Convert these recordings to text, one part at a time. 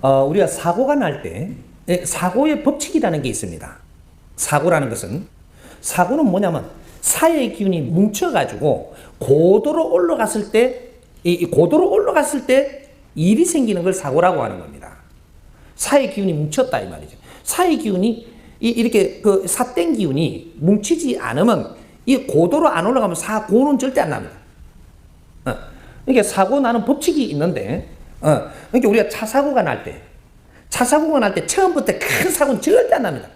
우리가 사고가 날 때 사고의 법칙이라는 게 있습니다. 사고라는 것은 사고는 뭐냐면 사의 기운이 뭉쳐가지고 고도로 올라갔을 때 일이 생기는 걸 사고라고 하는 겁니다. 사의 기운이 뭉쳤다 이 말이죠. 사의 기운이 이렇게 그 사땡 기운이 뭉치지 않으면 이 고도로 안 올라가면 사고는 절대 안 납니다. 이게 사고 나는 법칙이 있는데, 그러니까 우리가 차 사고가 날 때 처음부터 큰 사고는 절대 안 납니다.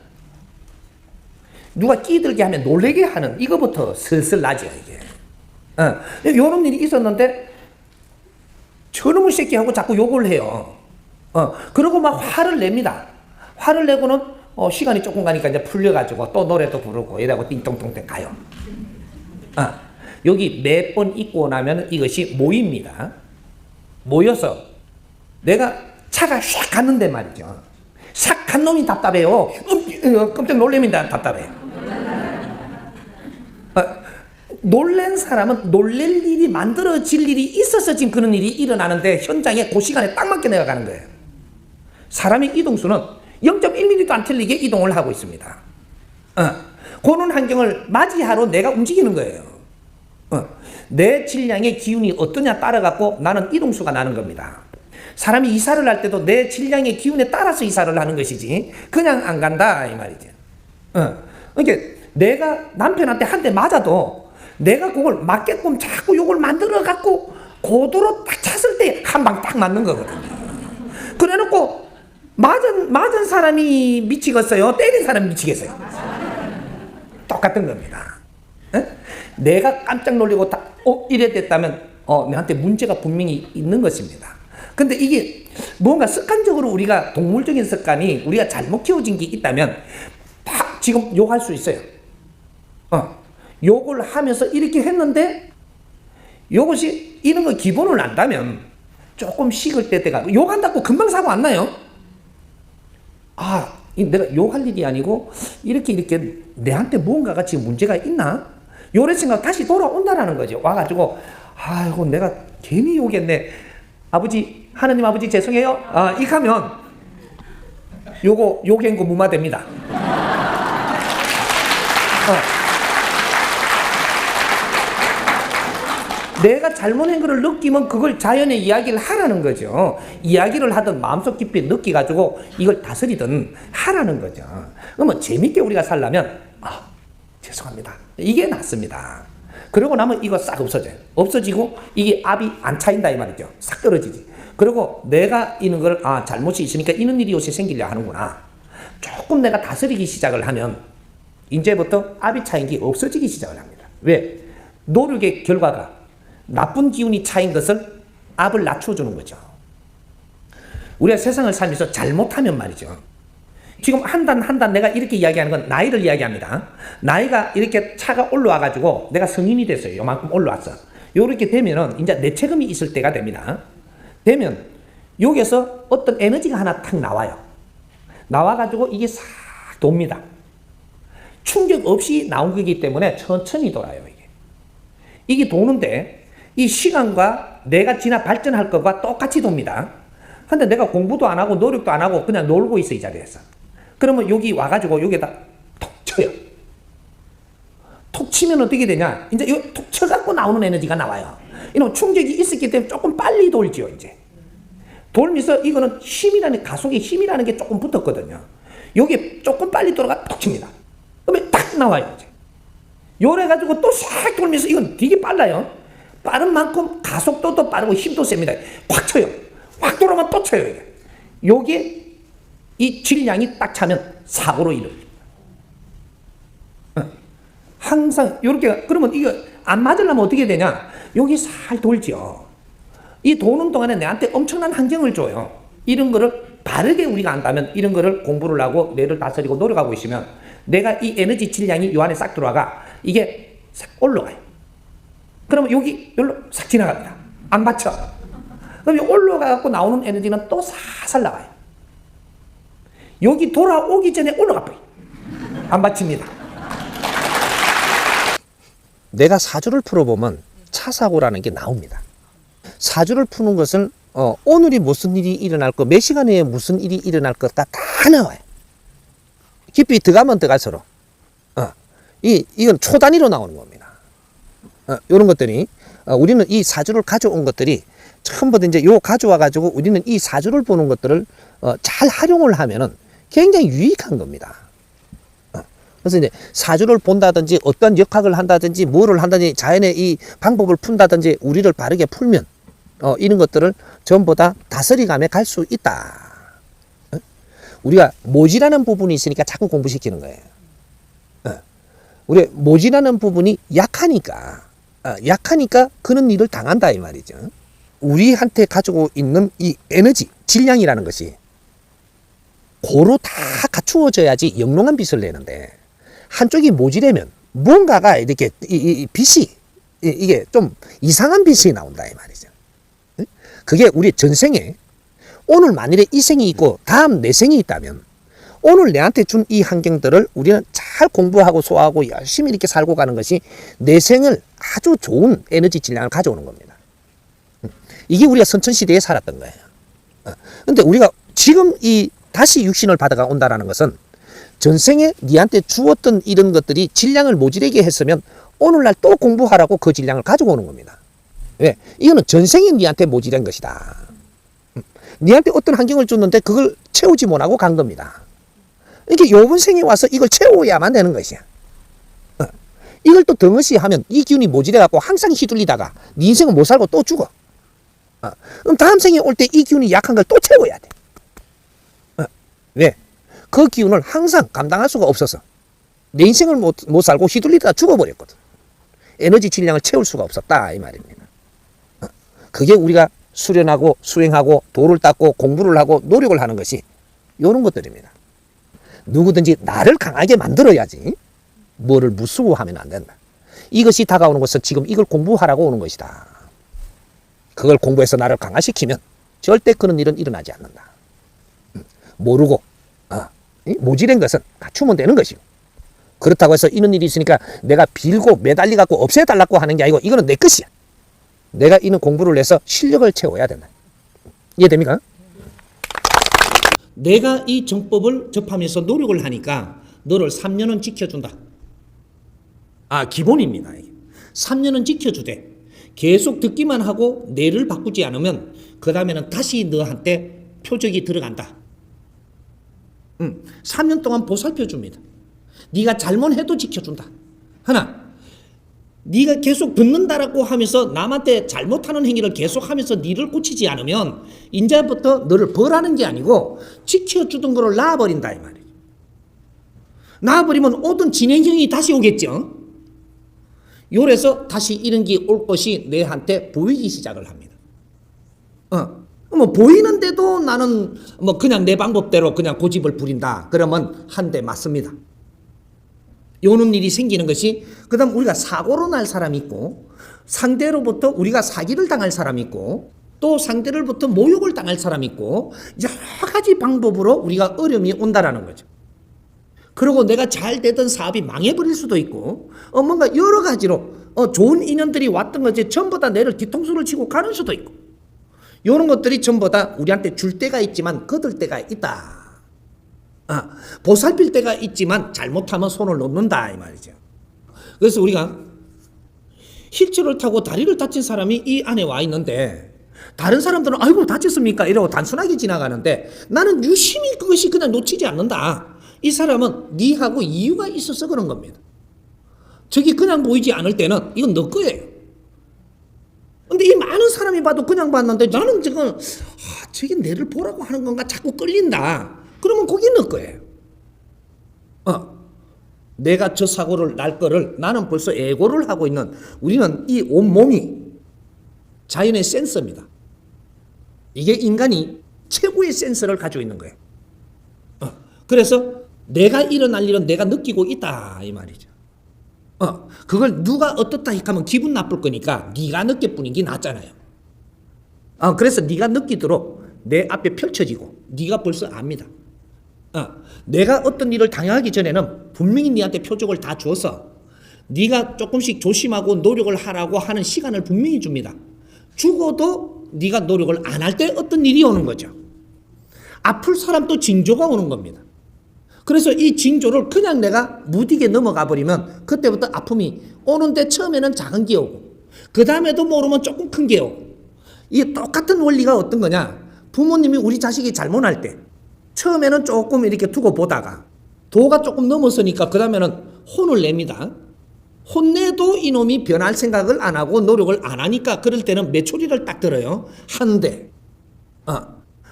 누가 끼들게 하면 놀래게 하는 이거부터 슬슬 나죠 이게. 이런 일이 있었는데 저놈의 새끼하고 자꾸 욕을 해요. 그러고 막 화를 냅니다. 화를 내고는 시간이 조금 가니까 이제 풀려가지고 또 노래도 부르고 이러고 띵똥똥땡 가요. 여기 몇 번 있고 나면 이것이 모입니다. 모여서 내가 차가 샥 갔는데 말이죠. 샥 간 놈이 답답해요. 깜짝 놀랍니다. 답답해요. 놀란 사람은 놀랄 일이 만들어질 일이 있어서 지금 그런 일이 일어나는데 현장에 그 시간에 딱 맞게 내가 가는 거예요. 사람의 이동수는 0.1mm도 안 틀리게 이동을 하고 있습니다. 그런 환경을 맞이하러 내가 움직이는 거예요. 내 질량의 기운이 어떠냐 따라갖고 나는 이동수가 나는 겁니다. 사람이 이사를 할 때도 내 질량의 기운에 따라서 이사를 하는 것이지 그냥 안 간다 이 말이죠. 그러니까 내가 남편한테 한 대 맞아도 내가 그걸 맞게끔 자꾸 요걸 만들어 갖고 고도로 딱 찼을 때 한 방 딱 맞는 거거든요. 그래 놓고 맞은 사람이 미치겠어요? 때린 사람이 미치겠어요? 똑같은 겁니다. 내가 깜짝 놀리고 이래 됐다면 내한테 문제가 분명히 있는 것입니다. 근데 이게 뭔가 습관적으로 우리가 동물적인 습관이 우리가 잘못 키워진 게 있다면 지금 욕할 수 있어요. 욕을 하면서 이렇게 했는데 이것이 이런 거 기본을 안다면 조금 식을 때가 욕한다고 금방 사고 안 나요. 내가 욕할 일이 아니고 이렇게 내한테 무언가가 지금 문제가 있나? 요래 생각 다시 돌아온다라는 거죠. 와가지고 아이고 내가 괜히 욕했네. 아버지 하느님 아버지 죄송해요. 이렇게 하면 요거 욕한 거 무마됩니다. 내가 잘못한 것을 느끼면 그걸 자연의 이야기를 하라는 거죠. 이야기를 하든 마음속 깊이 느끼가지고 이걸 다스리든 하라는 거죠. 그러면 재밌게 우리가 살려면 죄송합니다. 이게 낫습니다. 그러고 나면 이거 싹 없어져요. 없어지고 이게 압이 안 차인다 이 말이죠. 싹 떨어지지. 그리고 내가 이런 걸 잘못이 있으니까 이런 일이 요새 생기려 하는구나. 조금 내가 다스리기 시작을 하면 이제부터 압이 차인 게 없어지기 시작을 합니다. 왜? 노력의 결과가 나쁜 기운이 차인 것을 압을 낮춰주는 거죠. 우리가 세상을 살면서 잘못하면 말이죠. 지금 한 단 내가 이렇게 이야기하는 건 나이를 이야기합니다. 나이가 이렇게 차가 올라와가지고 내가 성인이 됐어요. 요만큼 올라왔어. 요렇게 되면은 이제 내체금이 있을 때가 됩니다. 되면 여기에서 어떤 에너지가 하나 탁 나와요. 나와가지고 이게 싹 돕니다. 충격 없이 나온 거기 때문에 천천히 돌아요. 이게 도는데 이 시간과 내가 지나 발전할 것과 똑같이 돕니다. 근데 내가 공부도 안 하고 노력도 안 하고 그냥 놀고 있어 이 자리에서. 그러면 여기 와가지고 여기에다 톡 쳐요. 톡 치면 어떻게 되냐? 이제 이 톡 쳐갖고 나오는 에너지가 나와요. 이런 충격이 있었기 때문에 조금 빨리 돌죠 이제. 돌면서 이거는 가속의 힘이라는 게 조금 붙었거든요. 여기 조금 빨리 돌아가 톡 칩니다. 그러면 딱 나와요 이제. 요래가지고 또 싹 돌면서 이건 되게 빨라요. 빠른 만큼 가속도도 빠르고 힘도 셉니다. 확 쳐요. 확 돌아가면 또 쳐요. 요게 이 질량이 딱 차면 사고로 이루어집니다. 항상 요렇게 그러면 이거 안 맞으려면 어떻게 되냐? 여기 살 돌죠. 이 도는 동안에 내한테 엄청난 환경을 줘요. 이런 거를 바르게 우리가 안다면 이런 거를 공부를 하고 뇌를 다스리고 노력하고 있으면 내가 이 에너지 질량이 요 안에 싹 들어와가 이게 싹 올라가요. 그러면 여기로 싹 지나갑니다. 안 받쳐. 그럼 올라가갖고 나오는 에너지는 또 살살 나와요. 여기 돌아오기 전에 올라가 버려요. 안 받칩니다. 내가 사주를 풀어보면 차사고라는 게 나옵니다. 사주를 푸는 것은 오늘이 무슨 일이 일어날 거, 몇 시간 후에 무슨 일이 일어날 것 다 나와요. 깊이 들어가면 들어갈수록. 이건 초 단위로 나오는 겁니다. 이런 것들이, 우리는 이 사주를 가져온 것들이 처음부터 이제 요 가져와가지고 우리는 이 사주를 보는 것들을 잘 활용을 하면은 굉장히 유익한 겁니다. 그래서 이제 사주를 본다든지 어떤 역학을 한다든지 뭐를 한다든지 자연의 이 방법을 푼다든지 우리를 바르게 풀면 이런 것들을 전부 다 다스리감에 갈 수 있다. 우리가 모질하는 부분이 있으니까 자꾸 공부시키는 거예요. 우리 모질하는 부분이 약하니까 그런 일을 당한다 이 말이죠. 우리한테 가지고 있는 이 에너지, 질량이라는 것이 고루 다 갖추어져야지 영롱한 빛을 내는데 한쪽이 모질하면 뭔가가 이렇게 이 빛이 이게 좀 이상한 빛이 나온다 이 말이죠. 그게 우리 전생에 오늘 만일에 이 생이 있고 다음 내 생이 있다면 오늘 내한테 준 이 환경들을 우리는 잘 공부하고 소화하고 열심히 이렇게 살고 가는 것이 내 생을 아주 좋은 에너지 질량을 가져오는 겁니다. 이게 우리가 선천시대에 살았던 거예요. 근데 우리가 지금 이 다시 육신을 받아가 온다라는 것은 전생에 니한테 주었던 이런 것들이 질량을 모자라게 했으면 오늘날 또 공부하라고 그 질량을 가지고 오는 겁니다. 왜? 이거는 전생에 니한테 모자란 것이다. 니한테 어떤 환경을 줬는데 그걸 채우지 못하고 간 겁니다. 이렇게 요번 생에 와서 이걸 채워야만 되는 것이야. 이걸 또 덩어시 하면 이 기운이 모자라갖고 항상 휘둘리다가 니 인생은 못 살고 또 죽어. 그럼 다음 생에 올 때 이 기운이 약한 걸 또 채워야 돼. 왜? 그 기운을 항상 감당할 수가 없어서 내 인생을 못 살고 휘둘리다가 죽어버렸거든. 에너지 질량을 채울 수가 없었다 이 말입니다. 그게 우리가 수련하고 수행하고 도를 닦고 공부를 하고 노력을 하는 것이 이런 것들입니다. 누구든지 나를 강하게 만들어야지 뭐를 무수하면 안 된다. 이것이 다가오는 것은 지금 이걸 공부하라고 오는 것이다. 그걸 공부해서 나를 강화시키면 절대 그런 일은 일어나지 않는다. 모르고 모질한 것은 갖추면 되는 것이고, 그렇다고 해서 이런 일이 있으니까 내가 빌고 매달리 갖고 없애달라고 하는 게 아니고 이거는 내 것이야. 내가 이런 공부를 해서 실력을 채워야 된다. 이해됩니까? 내가 이 정법을 접하면서 노력을 하니까 너를 3년은 지켜준다. 기본입니다. 3년은 지켜주되 계속 듣기만 하고 뇌를 바꾸지 않으면 그 다음에는 다시 너한테 표적이 들어간다. 3년 동안 보살펴줍니다. 네가 잘못해도 지켜준다. 하나, 네가 계속 듣는다라고 하면서 남한테 잘못하는 행위를 계속하면서 네를 고치지 않으면 이제부터 너를 벌하는 게 아니고 지켜주던 거를 놔버린다 이 말이에요. 놔버리면 오던 진행형이 다시 오겠죠. 요래서 다시 이런 게 올 것이 내한테 보이기 시작을 합니다. 뭐 보이는데도 나는 뭐 그냥 내 방법대로 그냥 고집을 부린다. 그러면 한 대 맞습니다. 요런 일이 생기는 것이, 그 다음 우리가 사고로 날 사람이 있고, 상대로부터 우리가 사기를 당할 사람이 있고, 또 상대로부터 모욕을 당할 사람이 있고, 여러 가지 방법으로 우리가 어려움이 온다라는 거죠. 그리고 내가 잘 되던 사업이 망해버릴 수도 있고, 뭔가 여러 가지로 좋은 인연들이 왔던 것이 전부 다 내를 뒤통수를 치고 가는 수도 있고, 이런 것들이 전부 다 우리한테 줄 때가 있지만 거둘 때가 있다. 보살필 때가 있지만 잘못하면 손을 놓는다 이 말이죠. 그래서 우리가 휠체어를 타고 다리를 다친 사람이 이 안에 와 있는데 다른 사람들은 아이고 다쳤습니까? 이러고 단순하게 지나가는데 나는 유심히 그것이 그냥 놓치지 않는다. 이 사람은 니하고 이유가 있어서 그런 겁니다. 저기 그냥 보이지 않을 때는 이건 너 거예요. 근데 이 많은 사람이 봐도 그냥 봤는데 나는 지금 저게 내를 보라고 하는 건가 자꾸 끌린다. 그러면 거기 너 거예요. 내가 저 사고를 날 거를 나는 벌써 애고를 하고 있는, 우리는 이 온몸이 자연의 센서입니다. 이게 인간이 최고의 센서를 가지고 있는 거예요. 그래서 내가 일어날 일은 내가 느끼고 있다 이 말이죠. 그걸 누가 어떻다 하면 기분 나쁠 거니까 네가 느낄 뿐인 게 낫잖아요. 그래서 네가 느끼도록 내 앞에 펼쳐지고 네가 벌써 압니다. 내가 어떤 일을 당하기 전에는 분명히 네한테 표적을 다 줘서 네가 조금씩 조심하고 노력을 하라고 하는 시간을 분명히 줍니다. 죽어도 네가 노력을 안 할 때 어떤 일이 오는 거죠. 아플 사람도 징조가 오는 겁니다. 그래서 이 징조를 그냥 내가 무디게 넘어가 버리면 그때부터 아픔이 오는데 처음에는 작은 게 오고 그 다음에도 모르면 조금 큰 게 오고 이 똑같은 원리가 어떤 거냐. 부모님이 우리 자식이 잘못할 때 처음에는 조금 이렇게 두고 보다가 도가 조금 넘어서니까 그 다음에는 혼을 냅니다. 혼내도 이놈이 변할 생각을 안 하고 노력을 안 하니까 그럴 때는 메추리를 딱 들어요. 하는데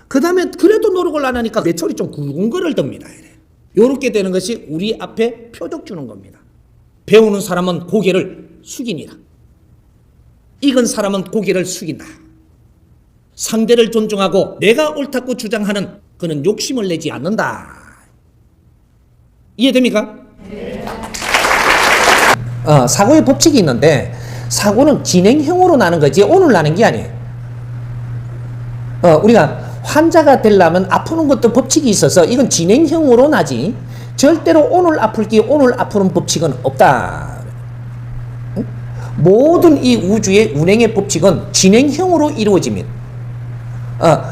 그 다음에 그래도 노력을 안 하니까 메추리 좀 굵은 듭니다. 이렇게 되는 것이 우리 앞에 표적 주는 겁니다. 배우는 사람은 고개를 숙이니라. 익은 사람은 고개를 숙인다. 상대를 존중하고 내가 옳다고 주장하는 그는 욕심을 내지 않는다. 이해됩니까? 네. 사고의 법칙이 있는데 사고는 진행형으로 나는 거지 오늘 나는 게 아니에요. 우리가 환자가 되려면 아프는 것도 법칙이 있어서 이건 진행형으로 나지 절대로 오늘 아플기 오늘 아프는 법칙은 없다. 모든 이 우주의 운행의 법칙은 진행형으로 이루어집니다.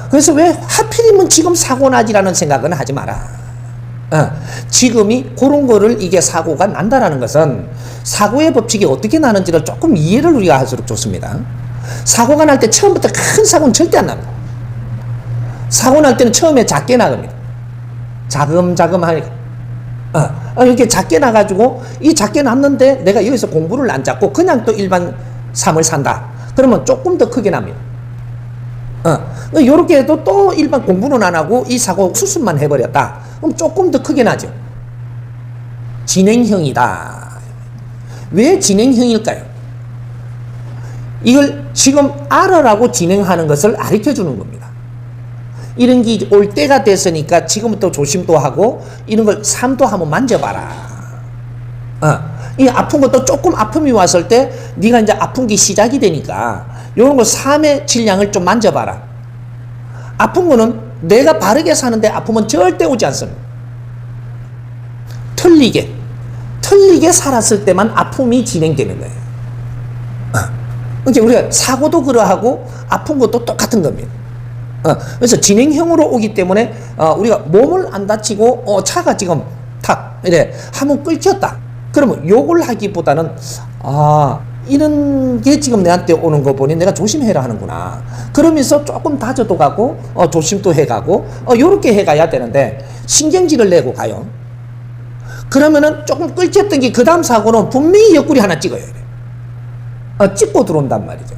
그래서 왜 하필이면 지금 사고 나지라는 생각은 하지 마라. 지금이 그런 거를 이게 사고가 난다라는 것은 사고의 법칙이 어떻게 나는지를 조금 이해를 우리가 할수록 좋습니다. 사고가 날 때 처음부터 큰 사고는 절대 안 납니다. 사고 날 때는 처음에 작게 나갑니다. 자금자금 하니까 이렇게 작게 나가지고 이 작게 났는데 내가 여기서 공부를 안 잡고 그냥 또 일반 삶을 산다. 그러면 조금 더 크게 납니다. 이렇게 해도 또 일반 공부는 안 하고 이 사고 수습만 해버렸다. 그럼 조금 더 크게 나죠. 진행형이다. 왜 진행형일까요? 이걸 지금 알아라고 진행하는 것을 가르쳐 주는 겁니다. 이런 게 올 때가 됐으니까 지금부터 조심도 하고 이런 걸 삶도 한번 만져봐라. 이 아픈 것도 조금 아픔이 왔을 때 네가 이제 아픈 게 시작이 되니까 이런 거 삶의 질량을 좀 만져봐라. 아픈 거는 내가 바르게 사는데 아픔은 절대 오지 않습니다. 틀리게 살았을 때만 아픔이 진행되는 거예요. 그러니까 우리가 사고도 그러하고 아픈 것도 똑같은 겁니다. 그래서 진행형으로 오기 때문에 우리가 몸을 안 다치고 차가 지금 탁 이래 한번 끌켰다. 그러면 욕을 하기보다는 이런 게 지금 내한테 오는 거 보니 내가 조심해라 하는구나. 그러면서 조금 다져도 가고 조심도 해가고 요렇게 해가야 되는데 신경질을 내고 가요. 그러면은 조금 끌켰던 게 그 다음 사고는 분명히 옆구리 하나 찍어요. 찍고 들어온단 말이죠.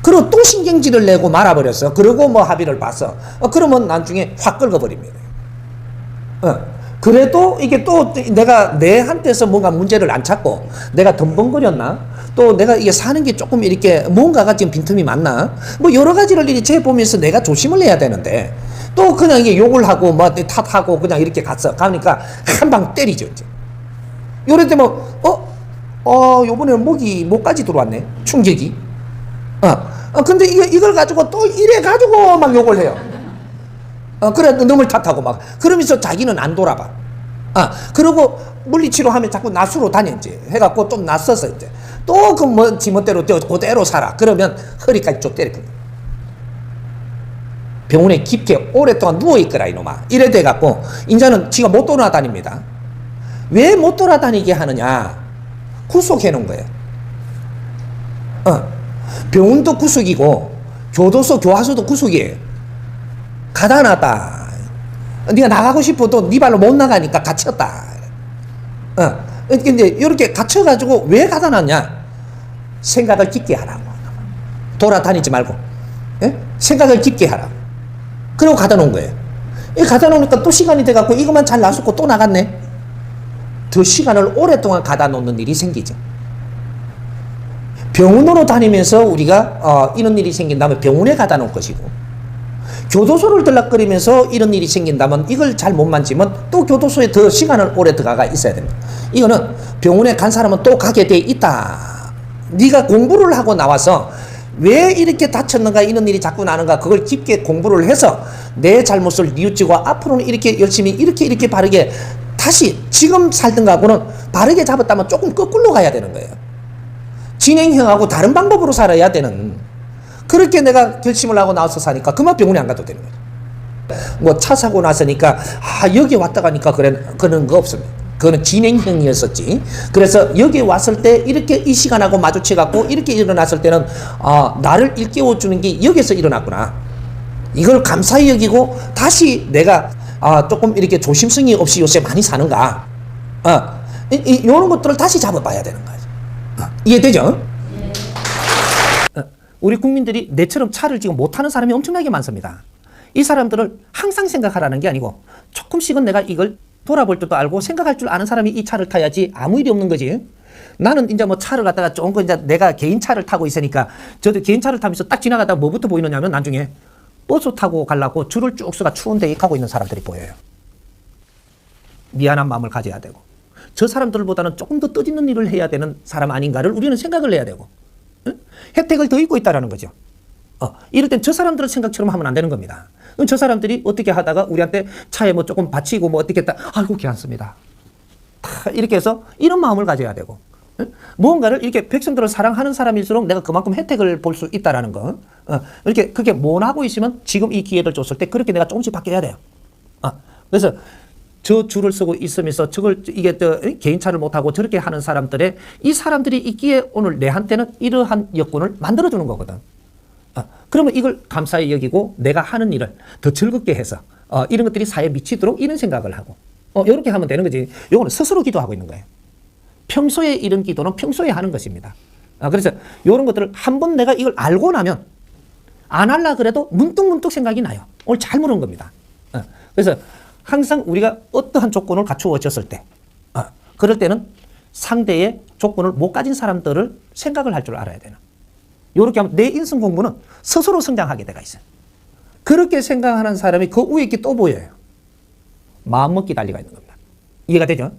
그리고 또 신경질을 내고 말아버렸어. 그러고 뭐 합의를 봤어. 그러면 나중에 확 긁어버립니다. 그래도 이게 또 내가 내한테서 뭔가 문제를 안 찾고 내가 덤벙거렸나? 또 내가 이게 사는 게 조금 이렇게 뭔가가 지금 빈틈이 많나? 뭐 여러 가지를 이렇게 재보면서 내가 조심을 해야 되는데 또 그냥 이게 욕을 하고 뭐 탓하고 그냥 이렇게 가니까 한 방 때리죠. 이제. 요럴 때 뭐 요번에는 목까지 들어왔네. 충격이. 근데 이걸 가지고 또 이래 가지고 막 욕을 해요. 그래, 너물 탓하고 막. 그러면서 자기는 안 돌아봐. 그러고 물리치료 하면 자꾸 낫으로 다녀, 이제. 해갖고 좀 낫서서 이제. 또 그 뭐, 지멋대로 그대로 살아. 그러면 허리까지 쭉 때리거든. 병원에 깊게 오랫동안 누워있거라, 이놈아. 이래 돼갖고, 이제는 지가 못 돌아다닙니다. 왜 못 돌아다니게 하느냐? 구속해 놓은 거예요. 병원도 구속이고, 교도소, 교화소도 구속이에요. 가다놨다. 네가 나가고 싶어도 네 발로 못 나가니까 갇혔다. 근데 이렇게 갇혀가지고 왜 가다놨냐? 생각을 깊게 하라고. 돌아다니지 말고. 생각을 깊게 하라고. 그리고 가다 놓은 거예요. 가다 놓으니까 또 시간이 돼갖고 이것만 잘 놔두고 또 나갔네. 더 시간을 오랫동안 가다 놓는 일이 생기죠. 병원으로 다니면서 우리가 이런 일이 생긴다면 병원에 가다 놓을 것이고, 교도소를 들락거리면서 이런 일이 생긴다면 이걸 잘 못 만지면 또 교도소에 더 시간을 오래 들어가 있어야 됩니다. 이거는 병원에 간 사람은 또 가게 돼 있다. 네가 공부를 하고 나와서 왜 이렇게 다쳤는가, 이런 일이 자꾸 나는가, 그걸 깊게 공부를 해서 내 잘못을 뉘우치고 앞으로는 이렇게 열심히 이렇게 바르게 다시 지금 살던 거하고는 바르게 잡았다면 조금 거꾸로 가야 되는 거예요. 진행형하고 다른 방법으로 살아야 되는, 그렇게 내가 결심을 하고 나와서 사니까 그만 병원에 안 가도 되는 거죠. 뭐 차 사고 나서니까 여기 왔다 가니까 그런 거 없습니다. 그거는 진행형이었었지. 그래서 여기 왔을 때 이렇게 이 시간하고 마주쳐 갖고 이렇게 일어났을 때는 나를 일깨워 주는 게 여기서 일어났구나. 이걸 감사히 여기고 다시 내가 조금 이렇게 조심성이 없이 요새 많이 사는가. 이런 것들을 다시 잡아봐야 되는 거죠. 이해되죠? 우리 국민들이 내처럼 차를 지금 못 타는 사람이 엄청나게 많습니다. 이 사람들을 항상 생각하라는 게 아니고 조금씩은 내가 이걸 돌아볼 줄도 알고 생각할 줄 아는 사람이 이 차를 타야지 아무 일이 없는 거지. 나는 이제 뭐 차를 갖다가 조금 이제 내가 개인 차를 타고 있으니까 저도 개인 차를 타면서 딱 지나가다가 뭐부터 보이느냐면 나중에 버스 타고 가려고 줄을 쭉 서가 추운데 가고 있는 사람들이 보여요. 미안한 마음을 가져야 되고 저 사람들보다는 조금 더 뜻있는 일을 해야 되는 사람 아닌가를 우리는 생각을 해야 되고 혜택을 더 입고 있다는 거죠. 이럴 땐 저 사람들의 생각처럼 하면 안 되는 겁니다. 저 사람들이 어떻게 하다가 우리한테 차에 뭐 조금 바치고 뭐 어떻게 했다. 아이고 괜찮습니다. 이렇게 해서 이런 마음을 가져야 되고 무언가를 이렇게 백성들을 사랑하는 사람일수록 내가 그만큼 혜택을 볼 수 있다라는 거. 이렇게 그렇게 못하고 있으면 지금 이 기회를 줬을 때 그렇게 내가 조금씩 바뀌어야 돼요. 그래서 저 줄을 서고 있으면서 이게 개인차를 못하고 저렇게 하는 사람들의 이 사람들이 있기에 오늘 내한테는 이러한 여건을 만들어주는 거거든. 그러면 이걸 감사히 여기고 내가 하는 일을 더 즐겁게 해서 이런 것들이 사회에 미치도록 이런 생각을 하고 이렇게 하면 되는 거지. 요거는 스스로 기도하고 있는 거예요. 평소에 이런 기도는 평소에 하는 것입니다. 그래서 이런 것들을 한번 내가 이걸 알고 나면 안 하려 그래도 문득문득 생각이 나요. 오늘 잘 물은 겁니다. 그래서 항상 우리가 어떠한 조건을 갖추어졌을 때 그럴 때는 상대의 조건을 못 가진 사람들을 생각을 할 줄 알아야 되는. 이렇게 하면 내 인성 공부는 스스로 성장하게 돼가 있어요. 그렇게 생각하는 사람이 그 위에 있게 또 보여요. 마음먹기 달리가 있는 겁니다. 이해가 되죠?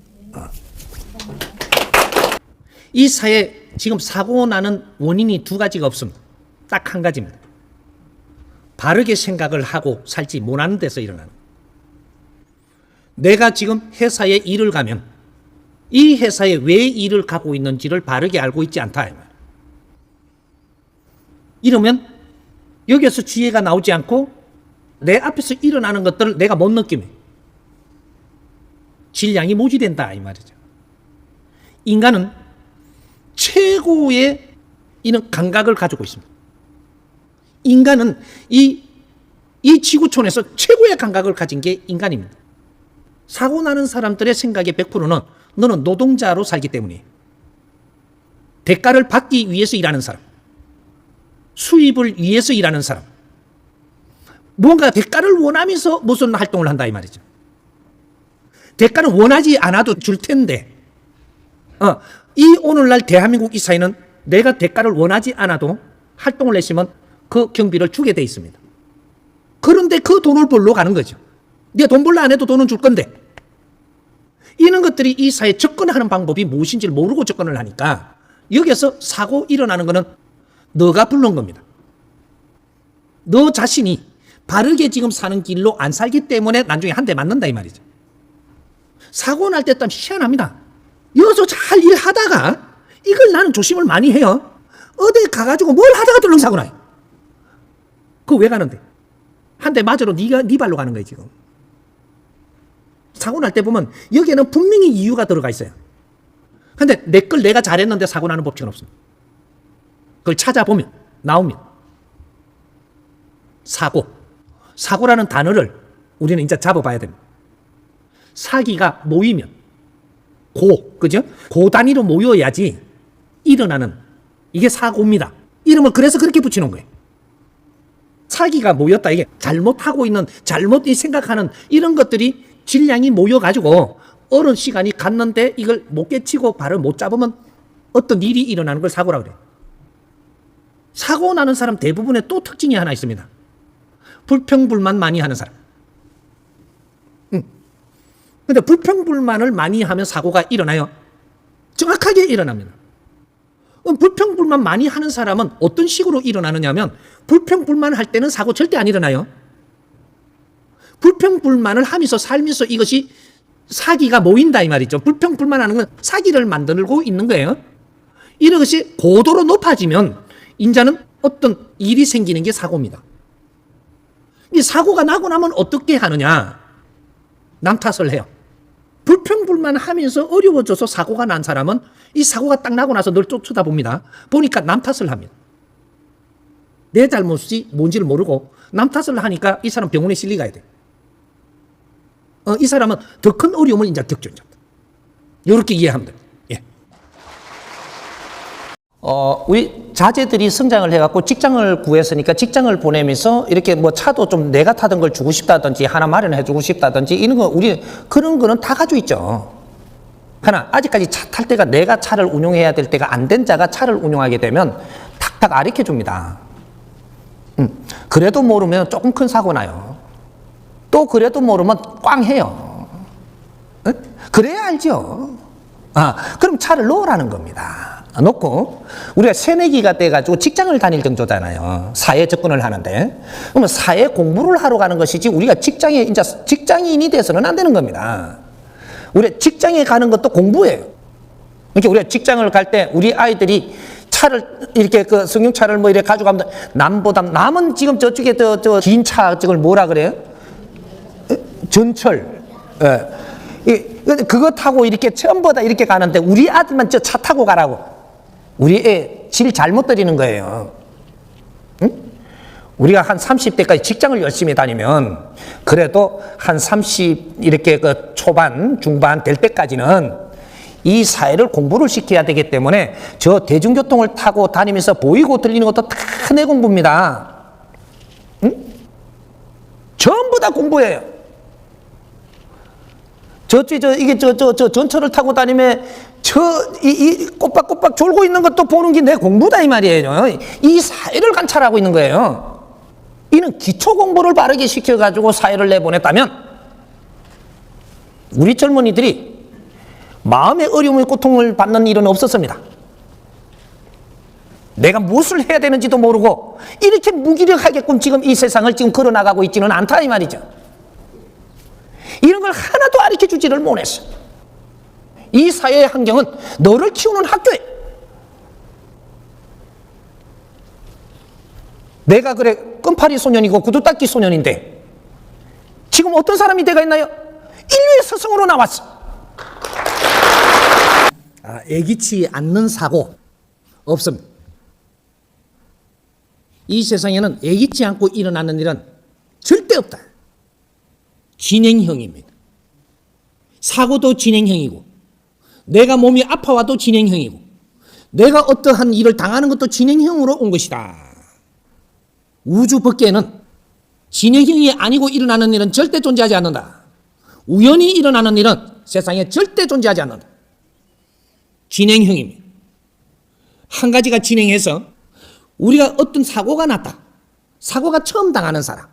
이 사회 지금 사고 나는 원인이 두 가지가 없습니다. 딱 한 가지입니다. 바르게 생각을 하고 살지 못하는 데서 일어나는. 내가 지금 회사에 일을 가면 이 회사에 왜 일을 가고 있는지를 바르게 알고 있지 않다. 이러면 여기에서 지혜가 나오지 않고 내 앞에서 일어나는 것들을 내가 못 느끼면 질량이 모지된다 이 말이죠. 인간은 최고의 이런 감각을 가지고 있습니다. 인간은 이 지구촌에서 최고의 감각을 가진 게 인간입니다. 사고 나는 사람들의 생각의 100%는 너는 노동자로 살기 때문이에요. 대가를 받기 위해서 일하는 사람, 수입을 위해서 일하는 사람, 뭔가 대가를 원하면서 무슨 활동을 한다 이 말이죠. 대가를 원하지 않아도 줄 텐데 이 오늘날 대한민국 이 사회는 내가 대가를 원하지 않아도 활동을 했으면 그 경비를 주게 돼 있습니다. 그런데 그 돈을 벌러 가는 거죠. 네가 돈 벌러 안 해도 돈은 줄 건데 이런 것들이 이 사회에 접근하는 방법이 무엇인지를 모르고 접근을 하니까 여기서 사고 일어나는 거는 너가 부른 겁니다. 너 자신이 바르게 지금 사는 길로 안 살기 때문에 나중에 한 대 맞는다 이 말이죠. 사고 날 때 참 희한합니다. 여기서 잘 일하다가 이걸 나는 조심을 많이 해요. 어디 가가지고 뭘 하다가 덜렁 사고 나요. 그거 왜 가는데? 한 대 맞으러 네 발로 가는 거예요 지금. 사고 날 때 보면 여기에는 분명히 이유가 들어가 있어요. 근데 내 걸 내가 잘했는데 사고 나는 법칙은 없습니다. 그걸 찾아보면 나오면 사고라는 단어를 우리는 이제 잡아봐야 됩니다. 사기가 모이면 그죠? 고 단위로 모여야지 일어나는 이게 사고입니다. 이름을 그래서 그렇게 붙이는 거예요. 사기가 모였다. 이게 잘못하고 있는 잘못 생각하는 이런 것들이 질량이 모여가지고 어느 시간이 갔는데 이걸 못 깨치고 발을 못 잡으면 어떤 일이 일어나는 걸 사고라고 그래요. 사고 나는 사람 대부분의 또 특징이 하나 있습니다. 불평불만 많이 하는 사람. 근데 불평불만을 많이 하면 사고가 일어나요. 정확하게 일어납니다. 불평불만 많이 하는 사람은 어떤 식으로 일어나느냐면 불평불만 할 때는 사고 절대 안 일어나요. 불평불만을 하면서 살면서 이것이 사기가 모인다 이 말이죠. 불평불만하는 건 사기를 만들고 있는 거예요. 이런 것이 고도로 높아지면 인자는 어떤 일이 생기는 게 사고입니다. 이 사고가 나고 나면 어떻게 하느냐? 남 탓을 해요. 불평불만하면서 어려워져서 사고가 난 사람은 이 사고가 딱 나고 나서 늘 쫓아봅니다. 보니까 남 탓을 합니다. 내 잘못이 뭔지를 모르고 남 탓을 하니까 이 사람 병원에 실려가야 돼. 이 사람은 더 큰 어려움을 이제 겪죠. 이렇게 이해하면 됩니다. 예. 우리 자제들이 성장을 해갖고 직장을 구했으니까 직장을 보내면서 이렇게 뭐 차도 좀 내가 타던 걸 주고 싶다든지 하나 마련해주고 싶다든지 이런 거 우리 그런 거는 다 가지고 있죠. 하나 아직까지 차 탈 때가 내가 차를 운용해야 될 때가 안 된 자가 차를 운용하게 되면 탁탁 가르쳐 줍니다. 그래도 모르면 조금 큰 사고 나요. 또 그래도 모르면 꽝 해요. 그래야 알죠. 그럼 차를 놓으라는 겁니다. 놓고 우리가 새내기가 돼가지고 직장을 다닐 정도잖아요. 사회 접근을 하는데 그러면 사회 공부를 하러 가는 것이지 우리가 직장에 이제 직장인이 돼서는 안 되는 겁니다. 우리 직장에 가는 것도 공부예요. 그러니까 우리가 직장을 갈 때 우리 아이들이 차를 이렇게 그 승용차를 뭐 이렇게 가져가면 남은 지금 저쪽에 저 긴 차 저걸 뭐라 그래요? 전철. 그거 타고 이렇게 전부 다 이렇게 가는데 우리 아들만 저 차 타고 가라고. 우리 애 질 잘못 들이는 거예요. 응? 우리가 한 30대까지 직장을 열심히 다니면 그래도 한 30 이렇게 그 초반, 중반 될 때까지는 이 사회를 공부를 시켜야 되기 때문에 저 대중교통을 타고 다니면서 보이고 들리는 것도 다 내 공부입니다. 응? 전부 다 공부예요. 이게 전철을 타고 다니면 이 꼬박꼬박 졸고 있는 것도 보는 게 내 공부다 이 말이에요. 이 사회를 관찰하고 있는 거예요. 이는 기초 공부를 바르게 시켜가지고 사회를 내보냈다면 우리 젊은이들이 마음의 어려움의 고통을 받는 일은 없었습니다. 내가 무엇을 해야 되는지도 모르고 이렇게 무기력하게끔 지금 이 세상을 지금 걸어나가고 있지는 않다 이 말이죠. 이런 걸 하나도 가르쳐주지를 못했어. 이 사회의 환경은 너를 키우는 학교에 내가 그래 끈파리 소년이고 구두닦이 소년인데 지금 어떤 사람이 돼가 있나요? 인류의 스승으로 나왔어. 애기치 않는 사고 없습니다. 이 세상에는 애기치 않고 일어나는 일은 절대 없다. 진행형입니다. 사고도 진행형이고 내가 몸이 아파와도 진행형이고 내가 어떠한 일을 당하는 것도 진행형으로 온 것이다. 우주 밖에는 진행형이 아니고 일어나는 일은 절대 존재하지 않는다. 우연히 일어나는 일은 세상에 절대 존재하지 않는다. 진행형입니다. 한 가지가 진행해서 우리가 어떤 사고가 났다. 사고가 처음 당하는 사람.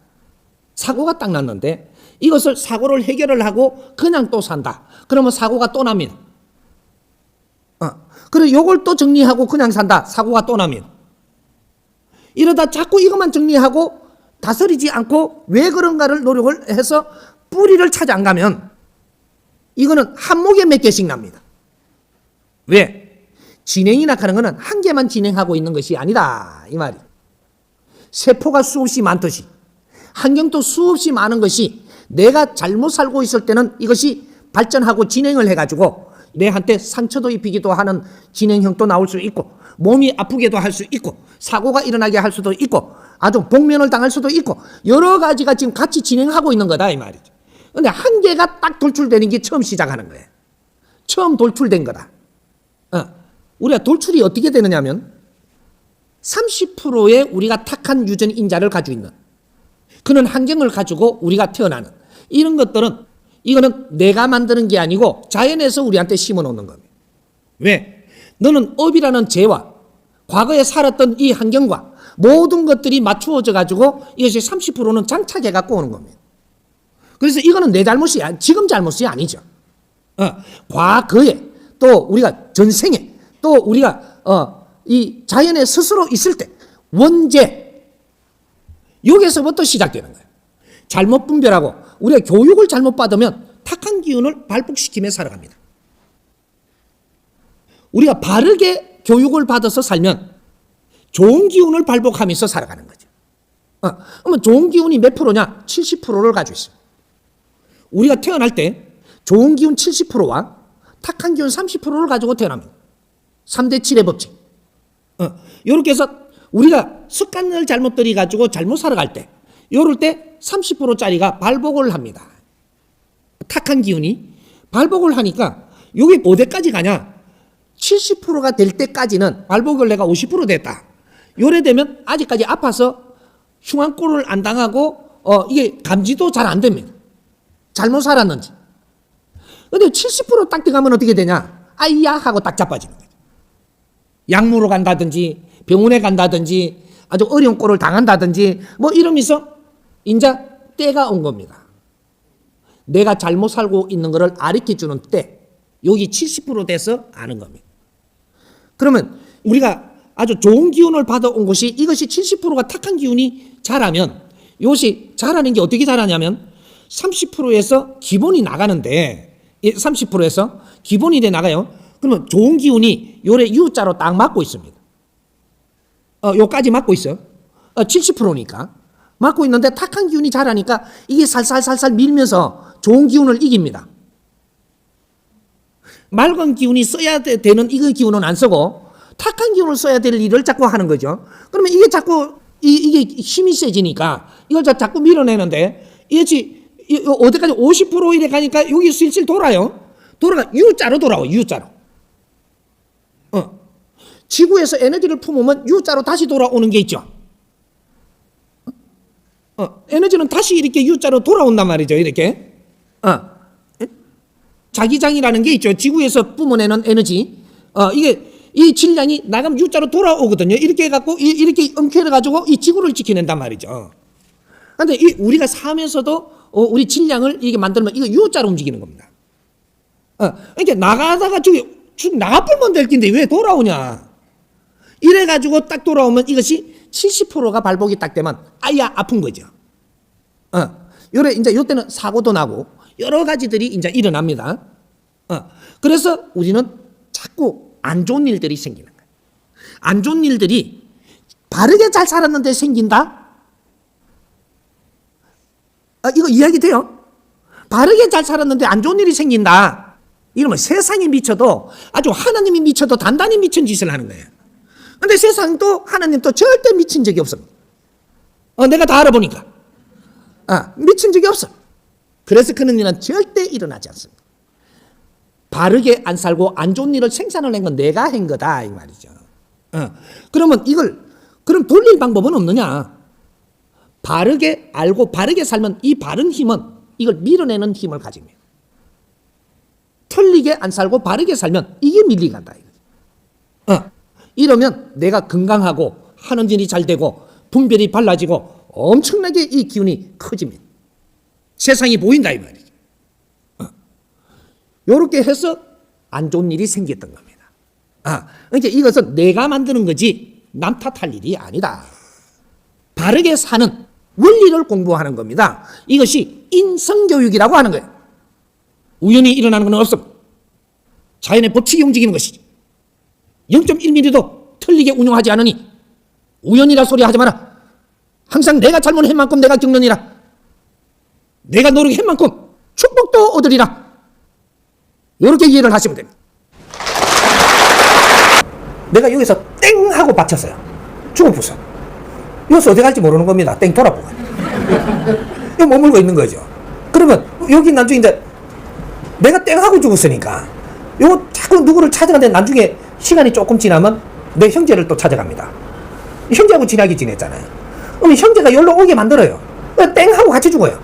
사고가 딱 났는데 이것을 사고를 해결을 하고 그냥 또 산다. 그러면 사고가 또 납니다. 그리고 요걸 또 정리하고 그냥 산다. 사고가 또 납니다. 이러다 자꾸 이것만 정리하고 다스리지 않고 왜 그런가를 노력을 해서 뿌리를 찾아 안 가면 이거는 한 목에 몇 개씩 납니다. 왜? 진행이나 하는 것은 한 개만 진행하고 있는 것이 아니다. 이 말이. 세포가 수없이 많듯이 환경도 수없이 많은 것이 내가 잘못 살고 있을 때는 이것이 발전하고 진행을 해가지고 내한테 상처도 입히기도 하는 진행형도 나올 수 있고 몸이 아프게도 할 수 있고 사고가 일어나게 할 수도 있고 아주 복면을 당할 수도 있고 여러 가지가 지금 같이 진행하고 있는 거다 이 말이죠. 그런데 한 개가 딱 돌출되는 게 처음 시작하는 거예요. 처음 돌출된 거다. 우리가 돌출이 어떻게 되느냐면 30%의 우리가 탁한 유전 인자를 가지고 있는 그런 환경을 가지고 우리가 태어나는 이런 것들은 이거는 내가 만드는 게 아니고 자연에서 우리한테 심어놓는 겁니다. 왜? 너는 업이라는 죄와 과거에 살았던 이 환경과 모든 것들이 맞추어져 가지고 이것이 30%는 장착해 갖고 오는 겁니다. 그래서 이거는 내 잘못이 지금 잘못이 아니죠. 과거에 또 우리가 전생에 또 우리가 이 자연에 스스로 있을 때 원죄 여기서부터 시작되는 거예요. 잘못 분별하고 우리가 교육을 잘못 받으면 탁한 기운을 발복시키며 살아갑니다. 우리가 바르게 교육을 받아서 살면 좋은 기운을 발복하면서 살아가는 거죠. 그러면 좋은 기운이 몇 프로냐? 70%를 가지고 있어요. 우리가 태어날 때 좋은 기운 70%와 탁한 기운 30%를 가지고 태어납니다. 3대 7의 법칙. 이렇게 해서 우리가 습관을 잘못 들여가지고 잘못 살아갈 때, 요럴 때 30%짜리가 발복을 합니다. 탁한 기운이 발복을 하니까 요게 어디까지 가냐? 70%가 될 때까지는 발복을 내가 50% 됐다. 요래 되면 아직까지 아파서 흉한꼴을 안 당하고 이게 감지도 잘 안 됩니다. 잘못 살았는지. 근데 70%딱 들어가면 어떻게 되냐? 아이야 하고 딱 자빠지는 거예요. 약물로 간다든지 병원에 간다든지 아주 어려운 꼴을 당한다든지 뭐 이러면서 이제 때가 온 겁니다. 내가 잘못 살고 있는 것을 가르쳐주는 때, 여기 70% 돼서 아는 겁니다. 그러면 우리가 아주 좋은 기운을 받아온 것이, 이것이 70%가 탁한 기운이 자라면, 이것이 자라는 게 어떻게 자라냐면 30%에서 기본이 나가는데, 30%에서 기본이 돼 나가요. 그러면 좋은 기운이 요래 U자로 딱 맞고 있습니다. 요까지 맞고 있어요. 70%니까. 맞고 있는데 탁한 기운이 자라니까 이게 살살살살 밀면서 좋은 기운을 이깁니다. 맑은 기운이 써야 되는 이 기운은 안 쓰고 탁한 기운을 써야 될 일을 자꾸 하는 거죠. 그러면 이게 자꾸 이게 힘이 세지니까 이걸 자꾸 밀어내는데 이게 어디까지 50% 이래 가니까 여기 슬슬 돌아요. 돌아가 U자로 돌아와. U자로. 지구에서 에너지를 품으면 U자로 다시 돌아오는 게 있죠. 에너지는 다시 이렇게 U자로 돌아온단 말이죠. 이렇게. 자기장이라는 게 있죠. 지구에서 뿜어내는 에너지. 이게 이 질량이 나가면 U자로 돌아오거든요. 이렇게 해갖고 이렇게 엉켜가지고 이 지구를 지켜낸단 말이죠. 그런데 우리가 살면서도 우리 질량을 이게 만들면 이거 U자로 움직이는 겁니다. 그러니까 나가다가 쭉 나가불면 될 텐데 왜 돌아오냐? 이래가지고 딱 돌아오면 이것이 70%가 발복이 딱 되면 아야 아픈 거죠. 요래 이제 요때는 사고도 나고 여러 가지들이 이제 일어납니다. 그래서 우리는 자꾸 안 좋은 일들이 생기는 거예요. 안 좋은 일들이 바르게 잘 살았는데 생긴다? 이거 이야기 돼요? 바르게 잘 살았는데 안 좋은 일이 생긴다. 이러면 세상에 미쳐도 아주 하나님이 미쳐도 단단히 미친 짓을 하는 거예요. 근데 세상도 하나님도 절대 미친 적이 없습니다. 내가 다 알아보니까. 미친 적이 없어. 그래서 그런 일은 절대 일어나지 않습니다. 바르게 안 살고 안 좋은 일을 생산을 한 건 내가 한 거다 이 말이죠. 그러면 그럼 돌릴 방법은 없느냐? 바르게 알고 바르게 살면 이 바른 힘은 이걸 밀어내는 힘을 가집니다. 틀리게 안 살고 바르게 살면 이게 밀리간다. 이러면 내가 건강하고 하는 일이 잘 되고 분별이 발라지고 엄청나게 이 기운이 커집니다. 세상이 보인다 이 말이죠. 이렇게 해서 안 좋은 일이 생겼던 겁니다. 그러니까 이것은 내가 만드는 거지 남 탓할 일이 아니다. 바르게 사는 원리를 공부하는 겁니다. 이것이 인성교육이라고 하는 거예요. 우연히 일어나는 건 없습니다. 자연의 법칙이 움직이는 것이지. 0.1mm도 틀리게 운용하지 않으니 우연이라 소리 하지 마라. 항상 내가 잘못한 만큼 내가 겪느니라. 내가 노력한 만큼 축복도 얻으리라. 이렇게 이해를 하시면 됩니다. 내가 여기서 땡 하고 받쳤어요. 죽은 부서. 여기서 어디 갈지 모르는 겁니다. 땡 돌아보고. 이거 머물고 있는 거죠. 그러면 여기 나중에 이제 내가 땡 하고 죽었으니까 요거 자꾸 누구를 찾아가는데 나중에 시간이 조금 지나면 내 형제를 또 찾아갑니다. 형제하고 친하게 지냈잖아요. 그럼 형제가 여기로 오게 만들어요. 땡 하고 같이 죽어요.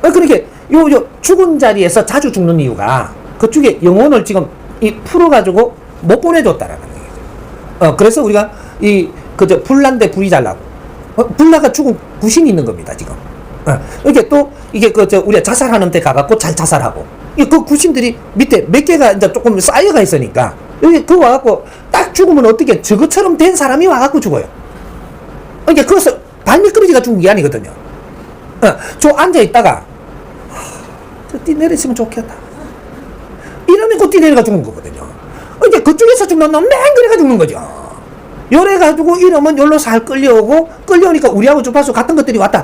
그러니까 요 죽은 자리에서 자주 죽는 이유가 그쪽에 영혼을 지금 풀어가지고 못 보내줬다라는 얘기죠. 그래서 우리가 불난데 불이 잘 나고 불나가 죽은 구신이 있는 겁니다 지금. 이게 또 이게 우리가 자살하는 데 가갖고 잘 자살하고 그 구신들이 밑에 몇 개가 이제 조금 쌓여가 있으니까 여기 그 와갖고 딱 죽으면 어떻게 저것처럼 된 사람이 와갖고 죽어요. 그러니까 그것을 발미끄러지가 죽은 게 아니거든요. 저 앉아있다가 저 뛰내렸으면 좋겠다 이러면 그 뛰내려가 죽는 거거든요. 그러니까 그쪽에서 죽는 놈 맹그래가 죽는 거죠. 요래가지고 이러면 열로 살 끌려오고, 끌려오니까 우리하고 주파수 같은 것들이 왔다.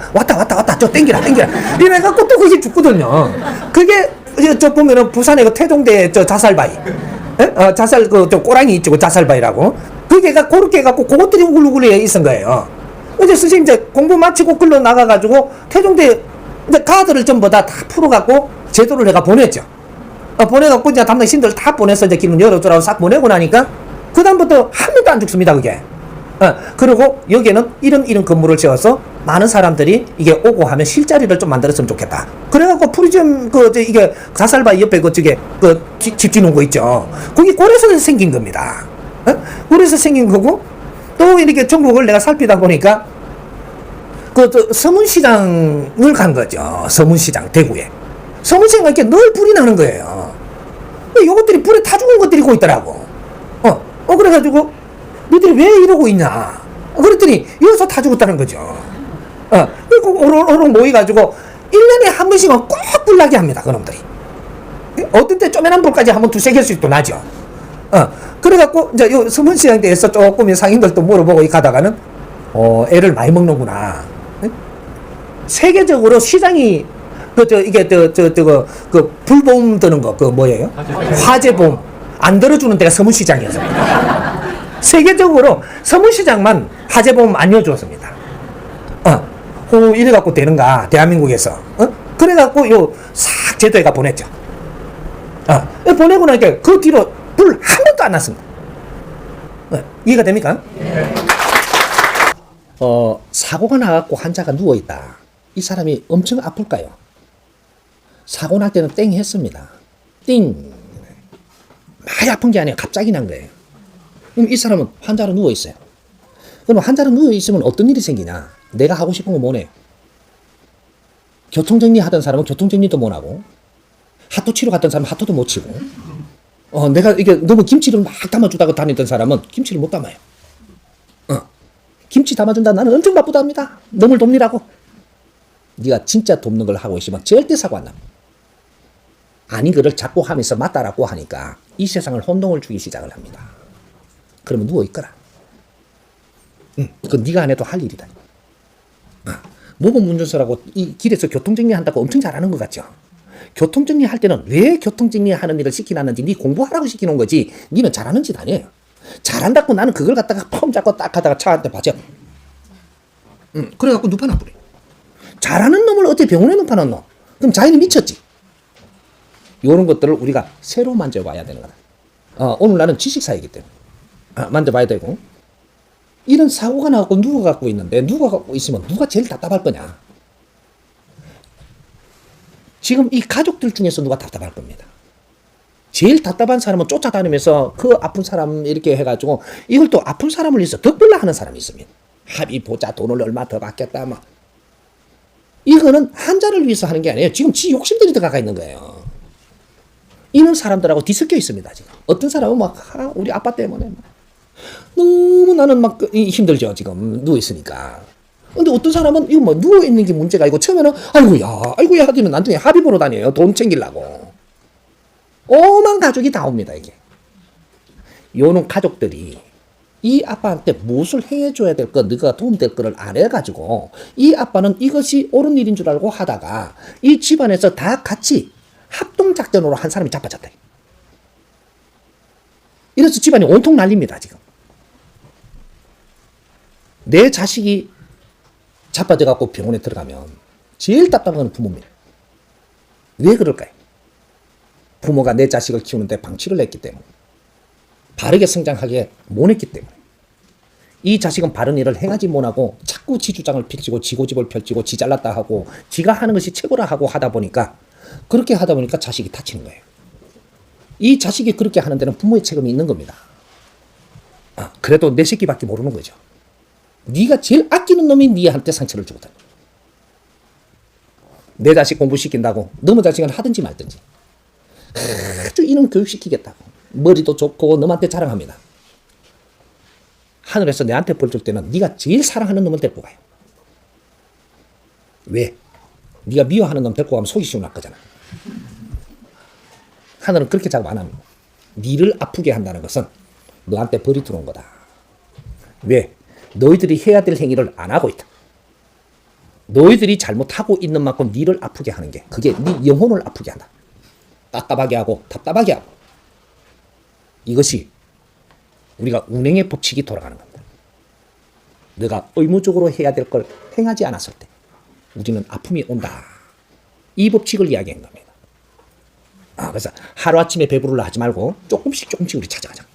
저 땡기라. 이래갖고 또 그게 죽거든요. 그게, 저 보면은 부산에 그 태종대 저 자살바위. 자살, 저 꼬랑이 있죠. 그 자살바위라고. 그게가 그렇게 해갖고 그것들이 우글우글해 있은 거예요. 이제 선생님 이제 공부 마치고 끌러 나가가지고 태종대 이제 가들을 전부 다 풀어갖고 제도를 내가 보냈죠. 보내갖고 이제 담당 신들 다 보내서 이제 기문 열어주라고 싹 보내고 나니까 그다음부터 한 명도 안 죽습니다, 그게. 그리고 여기에는 이런 건물을 지어서 많은 사람들이 이게 오고 하면 실자리를 좀 만들었으면 좋겠다. 그래갖고 프리즘, 이게 자살바위 옆에 집 지는 거 있죠. 거기 고래에서 생긴 겁니다. 고래에서 생긴 거고, 또 이렇게 전국을 내가 살피다 보니까, 서문시장을 간 거죠. 서문시장, 대구에. 서문시장에 이렇게 늘 불이 나는 거예요. 요것들이 불에 타 죽은 것들이 고 있더라고. 그래가지고, 너희들이 왜 이러고 있냐? 그랬더니, 여기서 타 죽었다는 거죠. 그리고 오롱 모여가지고, 1년에 한 번씩은 꼭 불나게 합니다, 그놈들이. 어떤 때 쪼매난 불까지 한번 두세 개씩 또 나죠. 그래갖고, 이제 요 서문시장 대해서 조금 상인들도 물어보고 가다가는, 애를 많이 먹는구나. 세계적으로 시장이, 불보험 드는 거, 뭐예요? 화재보험. 안 들어주는 데가 서문시장이었습니다. 세계적으로 서문시장만 화재보험 안 넣어주었습니다. 이래갖고 되는가, 대한민국에서. 그래갖고 싹 제도에가 보냈죠. 보내고 나니까 그 뒤로 불 한 번도 안 났습니다. 이해가 됩니까? 네. 사고가 나갖고 환자가 누워있다. 이 사람이 엄청 아플까요? 사고 날 때는 땡 했습니다. 띵. 많이 아픈 게 아니라 갑자기 난 거예요. 그럼 이 사람은 환자로 누워있어요. 그럼 환자로 누워있으면 어떤 일이 생기냐? 내가 하고 싶은 거 뭐네? 교통정리 하던 사람은 교통정리도 못하고, 하토 치러 갔던 사람은 하토도 못 치고, 내가 이게 너무 김치를 막 담아주다가 다니던 사람은 김치를 못 담아요. 김치 담아준다. 나는 엄청 바쁘답니다. 너물 돕니라고. 네가 진짜 돕는 걸 하고 있으면 절대 사고 안 납니다. 아닌 거를 자꾸 하면서 맞다라고 하니까 이 세상을 혼동을 주기 시작을 합니다. 그러면 누워있거라. 그건 네가 안 해도 할 일이다. 모범 운전서라고 이 길에서 교통정리한다고 엄청 잘하는 것 같죠? 교통정리할 때는 왜 교통정리하는 일을 시키놨는지 네 공부하라고 시키는 거지 니는 잘하는 짓 아니에요. 잘한다고 나는 그걸 갖다가 펌 잡고 딱 하다가 차한테 맞아. 그래갖고 누파 나쁘래. 잘하는 놈을 어떻게 병원에 누파 놨노? 그럼 자연이 미쳤지. 이런 것들을 우리가 새로 만져봐야 되는 거다. 오늘 나는 지식사이기 때문에 만져봐야 되고, 이런 사고가 나고 누가 갖고 있는데 누가 갖고 있으면 누가 제일 답답할 거냐? 지금 이 가족들 중에서 누가 답답할 겁니다. 제일 답답한 사람은 쫓아다니면서 그 아픈 사람 이렇게 해가지고 이걸 또 아픈 사람을 위해서 덕불라 하는 사람이 있습니다. 합의 보자, 돈을 얼마 더 받겠다 막. 이거는 환자를 위해서 하는 게 아니에요. 지금 지 욕심들이 들어가 있는 거예요. 이런 사람들하고 뒤섞여 있습니다. 지금 어떤 사람은 막 우리 아빠 때문에 막 너무 나는 막 힘들죠. 지금 누워 있으니까. 근데 어떤 사람은 이거 뭐 누워 있는 게 문제가 아니고 처음에는 아이고야 하더니 나중에 합의 보러 다녀요. 돈 챙기려고. 오만 가족이 다 옵니다. 이게. 요런 가족들이 이 아빠한테 무엇을 해줘야 될 거, 너가 도움될 거를 안 해가지고 이 아빠는 이것이 옳은 일인 줄 알고 하다가 이 집안에서 다 같이 합동작전으로 한 사람이 자빠졌다. 이래서 집안이 온통 난립니다. 지금. 내 자식이 자빠져갖고 병원에 들어가면 제일 답답한 건 부모입니다. 왜 그럴까요? 부모가 내 자식을 키우는데 방치를 했기 때문에, 바르게 성장하게 못했기 때문에, 이 자식은 바른 일을 행하지 못하고 자꾸 지 주장을 펼치고 지 고집을 펼치고 지 잘났다 하고 지가 하는 것이 최고라 하고 하다 보니까, 그렇게 하다 보니까 자식이 다치는 거예요. 이 자식이 그렇게 하는 데는 부모의 책임이 있는 겁니다. 그래도 내 새끼밖에 모르는 거죠. 네가 제일 아끼는 놈이 네한테 상처를 주거든. 내 자식 공부시킨다고 너무 자식은 하든지 말든지 아주 이놈 교육시키겠다고 머리도 좋고 너한테 자랑합니다. 하늘에서 내한테 벌 줄 때는 네가 제일 사랑하는 놈을 데리고 가요. 왜? 네가 미워하는 놈 데리고 가면 속이 시원할 거잖아. 하늘은 그렇게 작업 안 합니다. 니를 아프게 한다는 것은 너한테 벌이 들어온 거다. 왜? 너희들이 해야 될 행위를 안 하고 있다. 너희들이 잘못하고 있는 만큼 니를 아프게 하는 게 그게 네 영혼을 아프게 한다. 답답하게 하고 답답하게 하고. 이것이 우리가 운행의 법칙이 돌아가는 겁니다. 너가 의무적으로 해야 될 걸 행하지 않았을 때 우리는 아픔이 온다. 이 법칙을 이야기한 겁니다. 그래서 하루아침에 배부르려 하지 말고 조금씩 우리 찾아가자.